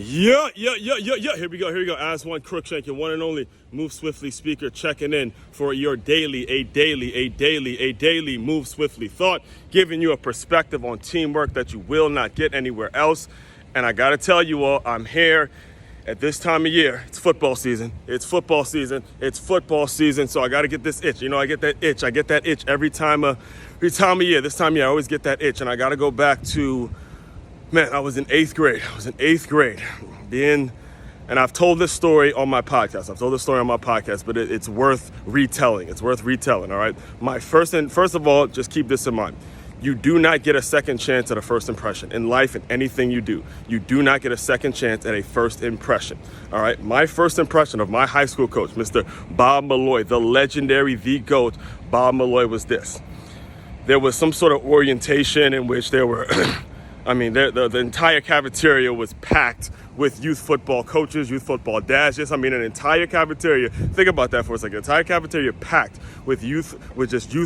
Yeah. Here we go. Aswand Cruickshank, your one and only Move Swiftly speaker, checking in for your daily Move Swiftly thought, giving you a perspective on teamwork that you will not get anywhere else. And I got to tell you all, I'm here at this time of year. It's football season. So I got to get this itch. I get that itch every time of year. This time of year, I always get that itch. And I got to go back to, man, I was in eighth grade. And I've told this story on my podcast. But it's worth retelling. All right. First of all, just keep this in mind. You do not get a second chance at a first impression. In life and anything you do, you do not get a second chance at a first impression. All right. My first impression of my high school coach, Mr. Bob Malloy, the legendary, the GOAT, Bob Malloy, was this. There was some sort of orientation in which there were, the entire cafeteria was packed with youth football coaches, youth football dads. An entire cafeteria. Think about that for a second. Entire cafeteria packed with youth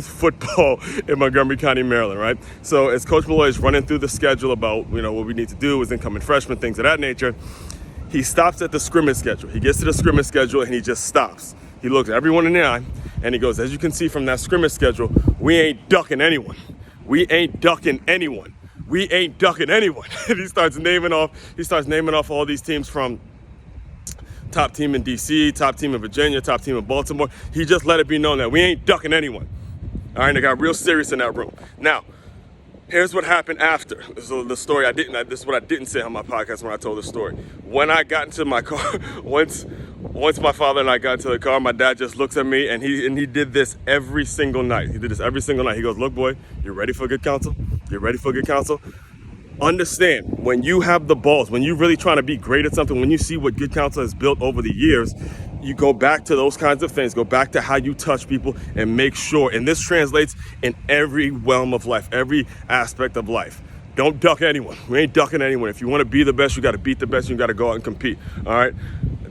football in Montgomery County, Maryland, right? So as Coach Malloy is running through the schedule about, what we need to do as incoming freshmen, things of that nature, he stops at the scrimmage schedule. He gets to the scrimmage schedule and he just stops. He looks everyone in the eye and he goes, as you can see from that scrimmage schedule, we ain't ducking anyone. And he starts naming off all these teams, from top team in DC, top team in Virginia, top team in Baltimore. He just let it be known that we ain't ducking anyone. All right, they got real serious in that room. Now, here's what happened after. So the story this is what I didn't say on my podcast when I told the story. When I got into my car, once my father and I got into the car, my dad just looks at me and he did this every single night. He goes, look, boy, you ready for good counsel? Understand, when you have the balls, when you're really trying to be great at something, when you see what good counsel has built over the years, you go back to those kinds of things, go back to how you touch people and make sure, and this translates in every realm of life, every aspect of life. Don't duck anyone. We ain't ducking anyone. If you want to be the best, you got to beat the best. You got to go out and compete. All right.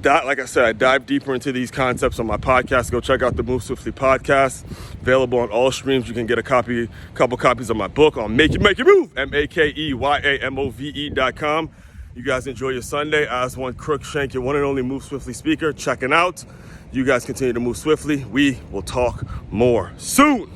Like I said, I dive deeper into these concepts on my podcast. Go check out the Move Swiftly podcast. Available on all streams. You can get a couple copies of my book on Make It Move, MakeYamove.com. You guys enjoy your Sunday. Aswand Cruickshank, your one and only Move Swiftly speaker, checking out. You guys continue to move swiftly. We will talk more soon.